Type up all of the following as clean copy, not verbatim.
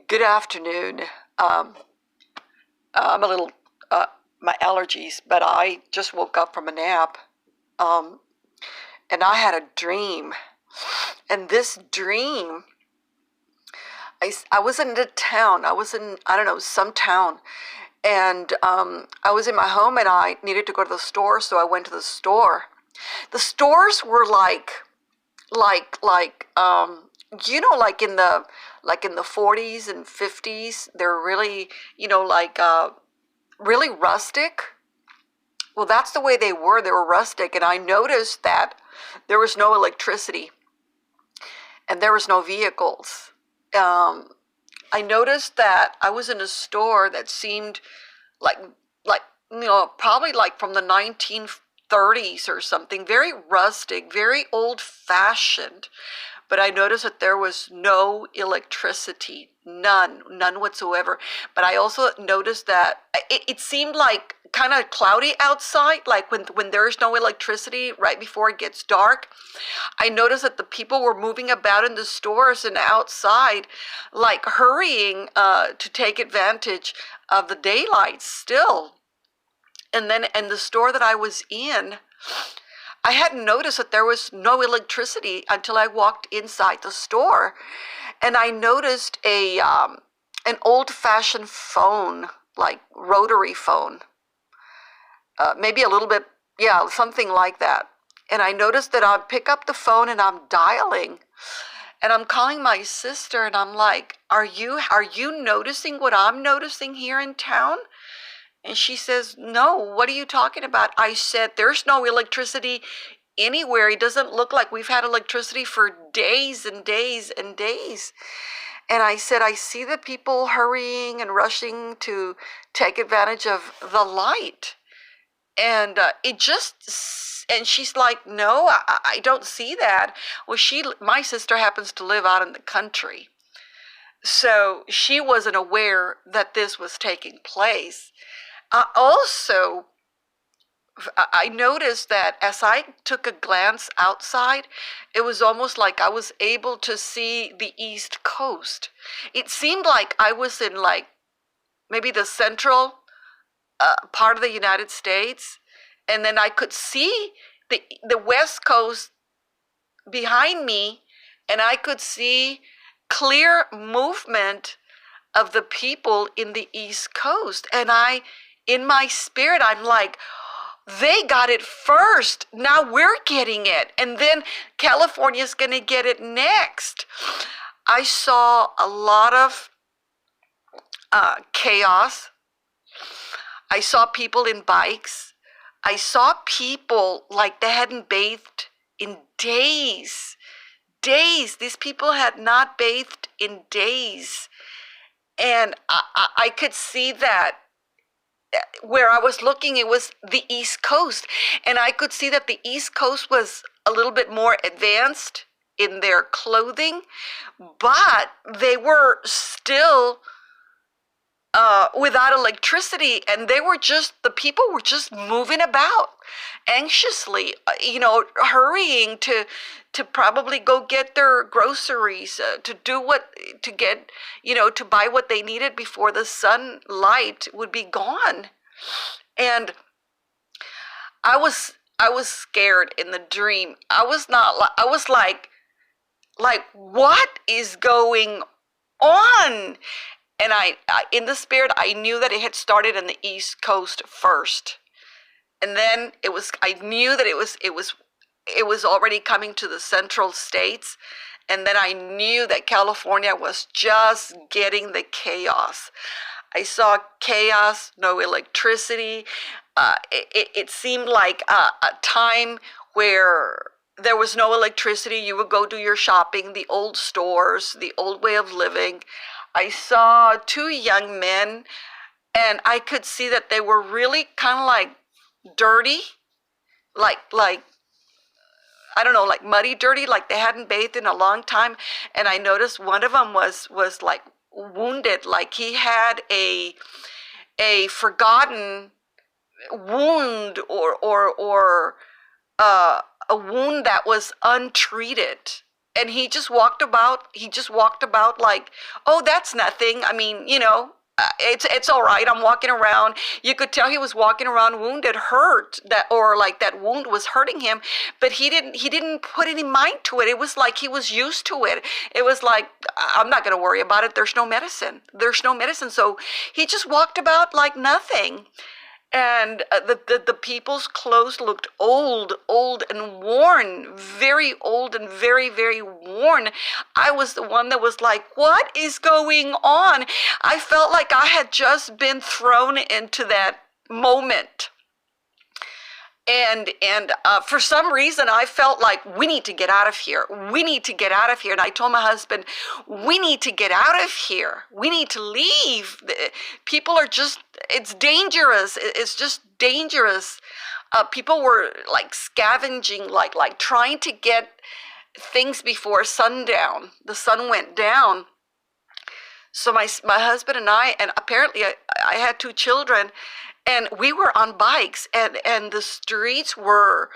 Good afternoon. Um, I'm a little, my allergies, but I just woke up from a nap. Um, and I had a dream. And this dream, I was in a town. I was in, I don't know, some town. And I was in my home and I needed to go to the store. So I went to the store. The stores were like, like in the 40s and 50s. They're really, really rustic. Well, that's the way they were. They were rustic. And I noticed that there was no electricity and there was no vehicles. Um, I noticed that I was in a store that seemed like, like, probably like from the 1930s or something, very rustic, very old fashioned. But I noticed that there was no electricity, none whatsoever. But I also noticed that it seemed like kind of cloudy outside, like when there's no electricity right before it gets dark. I noticed that the people were moving about in the stores and outside, like hurrying to take advantage of the daylight still. And then in the store that I was in, I hadn't noticed that there was no electricity until I walked inside the store, and I noticed a an old-fashioned phone, like rotary phone, maybe a little bit, yeah, something like that. And I noticed that I pick up the phone and I'm dialing, and I'm calling my sister, and I'm like, "Are you noticing what I'm noticing here in town?" And she says, "No, what are you talking about?" I said, "There's no electricity anywhere. It doesn't look like we've had electricity for days and days and days." And I said, "I see the people hurrying and rushing to take advantage of the light." And and she's like, "No, I don't see that." Well, my sister happens to live out in the country. So she wasn't aware that this was taking place. Also, I noticed that as I took a glance outside, it was almost like I was able to see the East Coast. It seemed like I was in like maybe the central part of the United States, and then I could see the West Coast behind me, and I could see clear movement of the people in the East Coast. And in my spirit, I'm like, they got it first. Now we're getting it. And then California's going to get it next. I saw a lot of chaos. I saw people in bikes. I saw people like they hadn't bathed in days. Days. These people had not bathed in days. And I could see that where I was looking, it was the East Coast. And I could see that the East Coast was a little bit more advanced in their clothing, but they were still without electricity, and the people were just moving about anxiously, hurrying to probably go get their groceries, to get, to buy what they needed before the sunlight would be gone. And I was scared in the dream. I was like, what is going on? And in the spirit, I knew that it had started in the East Coast first, and then I knew that it was already coming to the central states, and then I knew that California was just getting the chaos. I saw chaos, no electricity. It seemed like a time where there was no electricity. You would go do your shopping, the old stores, the old way of living. I saw two young men, and I could see that they were really kind of like dirty, like I don't know, like muddy dirty, like they hadn't bathed in a long time. And I noticed one of them was like wounded, like he had a forgotten wound, or a wound that was untreated. And he just walked about like, oh, that's nothing. I mean, it's all right. I'm walking around. You could tell he was walking around wounded, hurt, that, or like that wound was hurting him, but he didn't put any mind to it. It was like he was used to it. It was like, I'm not going to worry about it. There's no medicine. There's no medicine. So he just walked about like nothing. And the people's clothes looked old and worn, very old and very, very worn. I was the one that was like, what is going on? I felt like I had just been thrown into that moment. And for some reason, I felt like we need to get out of here. We need to get out of here. And I told my husband, we need to get out of here. We need to leave. People are just, it's dangerous. It's just dangerous. People were like scavenging, like trying to get things before sundown. The sun went down. So my husband and I, and apparently I had 2 children, and we were on bikes, and the streets were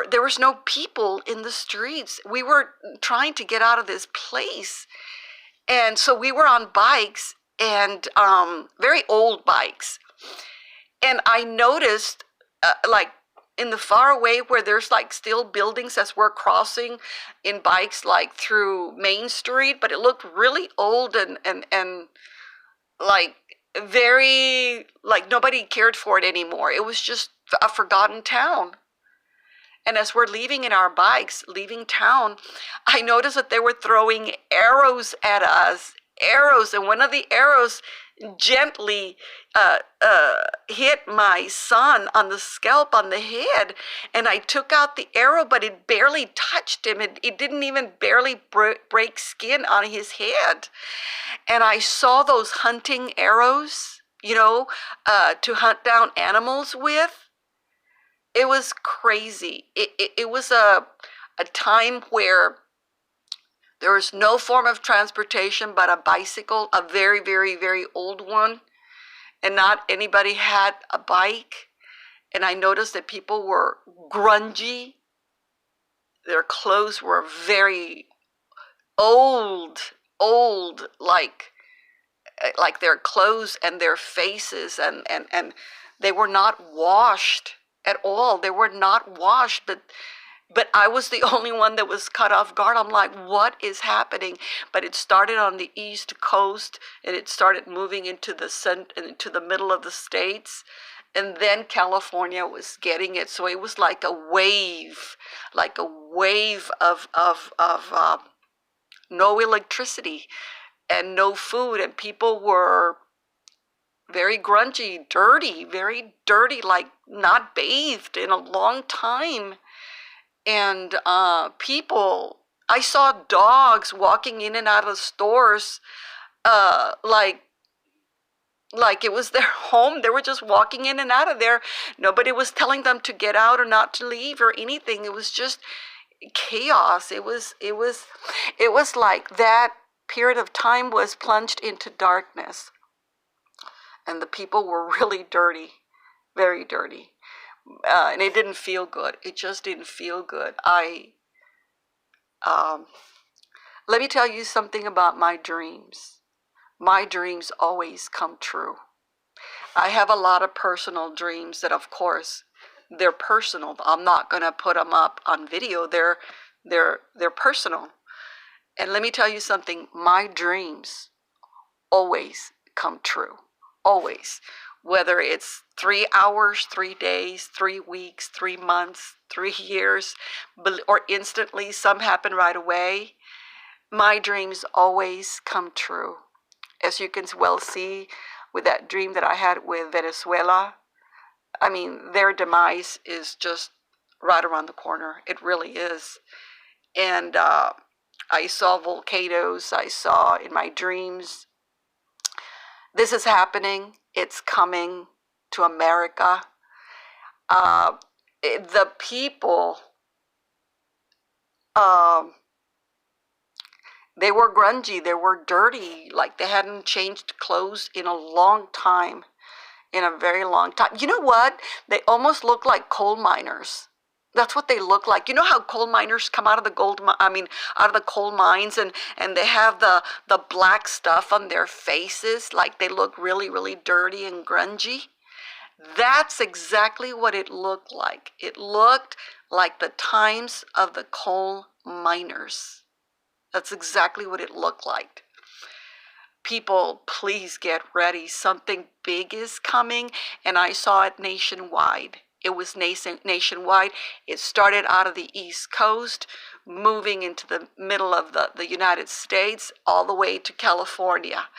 there was no people in the streets. We were trying to get out of this place. And so we were on bikes, and very old bikes. And I noticed like in the far away where there's like still buildings as we're crossing in bikes like through Main Street, but it looked really old and like very, like nobody cared for it anymore. It was just a forgotten town. And as we're leaving in our bikes, leaving town, I noticed that they were throwing arrows at us. Arrows, and one of the arrows gently hit my son on the scalp, on the head, and I took out the arrow, but it barely touched him. It didn't even barely break skin on his head. And I saw those hunting arrows, to hunt down animals with. It was crazy. It was a time where there was no form of transportation but a bicycle, a very, very, very old one, and not anybody had a bike. And I noticed that people were grungy. Their clothes were very old, like their clothes and their faces, and they were not washed at all. They were not washed, but I was the only one that was caught off guard. I'm like, what is happening? But it started on the East Coast, and it started moving into the middle of the states, and then California was getting it. So it was like a wave of no electricity and no food, and people were very grungy, dirty, very dirty, like not bathed in a long time. And people, I saw dogs walking in and out of stores like it was their home. They were just walking in and out of there. Nobody was telling them to get out or not to leave or anything. It was just chaos. It was like that period of time was plunged into darkness. And the people were really dirty, very dirty. And it didn't feel good. It just didn't feel good. Let me tell you something about my dreams. My dreams always come true. I have a lot of personal dreams that, of course, they're personal. I'm not going to put them up on video. They're personal. And let me tell you something. My dreams always come true. Always. Whether it's 3 hours, 3 days, 3 weeks, 3 months, 3 years, or instantly, some happen right away. My dreams always come true. As you can well see with that dream that I had with Venezuela, I mean, their demise is just right around the corner. It really is. And I saw volcanoes. I saw in my dreams, this is happening. It's coming to America. The people, they were grungy. They were dirty. Like they hadn't changed clothes in a long time. In a very long time. You know what? They almost looked like coal miners. That's what they look like. You know how coal miners come out of the out of the coal mines, and they have the black stuff on their faces, like they look really, really dirty and grungy. That's exactly what it looked like. It looked like the times of the coal miners. That's exactly what it looked like. People, please get ready. Something big is coming, and I saw it nationwide. It was nationwide. It started out of the East Coast, moving into the middle of the United States, all the way to California.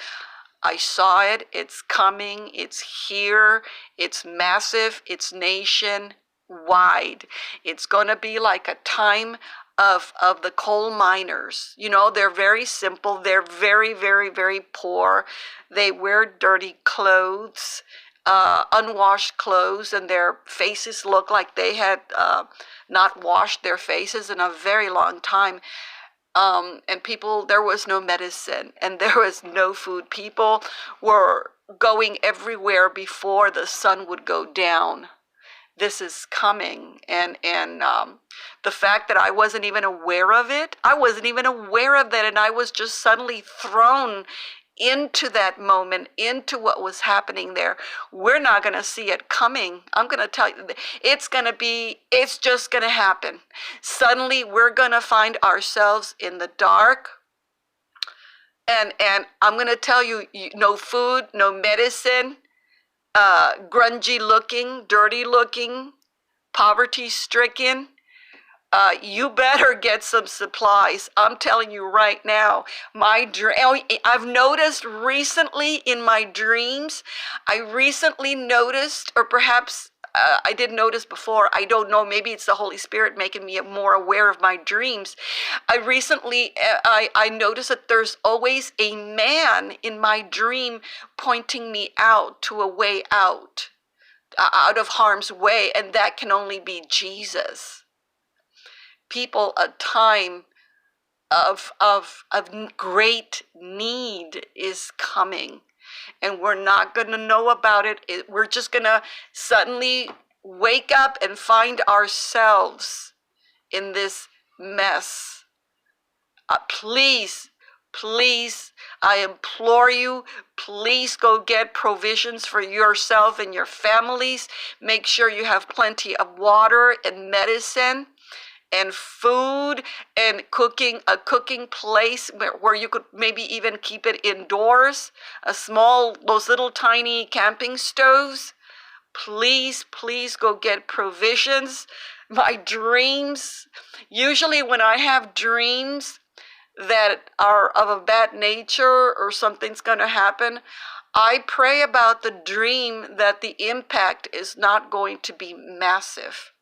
I saw it. It's coming. It's here. It's massive. It's nationwide. It's going to be like a time of the coal miners. You know, they're very simple. They're very, very, very poor. They wear dirty clothes, unwashed clothes, and their faces look like they had not washed their faces in a very long time. And people, there was no medicine and there was no food. People were going everywhere before the sun would go down. This is coming, and the fact that I wasn't even aware of it, and I was just suddenly thrown into that moment, into what was happening there. We're not going to see it coming. I'm going to tell you, it's just going to happen. Suddenly, we're going to find ourselves in the dark. And I'm going to tell you, no food, no medicine, grungy looking, dirty looking, poverty stricken. You better get some supplies. I'm telling you right now. I've noticed recently in my dreams, or perhaps I didn't notice before. I don't know. Maybe it's the Holy Spirit making me more aware of my dreams. I noticed that there's always a man in my dream pointing me out to a way out of harm's way, and that can only be Jesus. People, a time of great need is coming, and we're not going to know about it. We're just going to suddenly wake up and find ourselves in this mess. Please, I implore you, please go get provisions for yourself and your families. Make sure you have plenty of water and medicine and food, and a cooking place where you could maybe even keep it indoors, those little tiny camping stoves. Please go get provisions. My dreams, usually when I have dreams that are of a bad nature or something's going to happen, I pray about the dream that the impact is not going to be massive.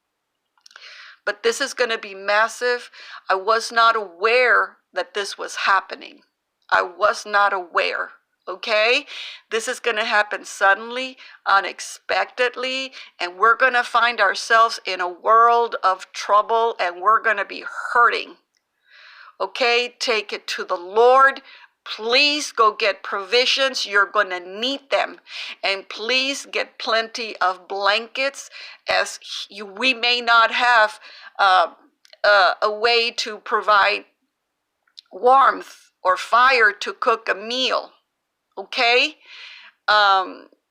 But this is going to be massive. I was not aware that this was happening. I was not aware. Okay? This is going to happen suddenly, unexpectedly, and we're going to find ourselves in a world of trouble, and we're going to be hurting. Okay? Take it to the Lord. Please go get provisions. You're going to need them. And please get plenty of blankets, as we may not have a way to provide warmth or fire to cook a meal. Okay?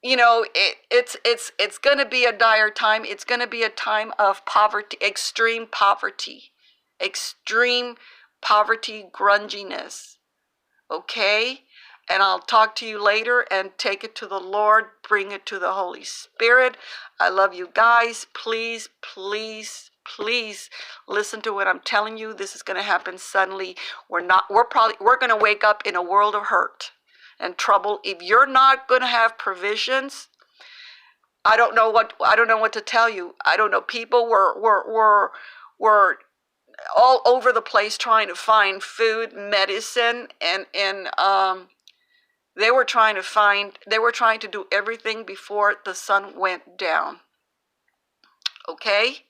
It's going to be a dire time. It's going to be a time of poverty, extreme poverty, grunginess. Okay? And I'll talk to you later, and take it to the Lord. Bring it to the Holy Spirit. I love you guys. Please listen to what I'm telling you. This is going to happen suddenly. We're going to wake up in a world of hurt and trouble. If you're not going to have provisions, I don't know what to tell you. I don't know. People were all over the place trying to find food, medicine, and they were trying to do everything before the sun went down. Okay?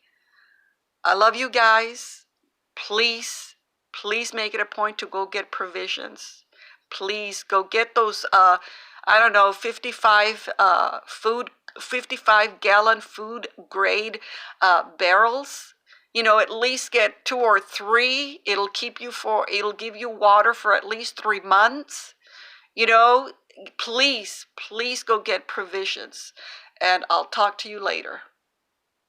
I love you guys. Please make it a point to go get provisions. Please go get those 55 gallon food grade barrels. you know, at least get 2 or 3. It'll give you water for at least 3 months. You know, please go get provisions. And I'll talk to you later.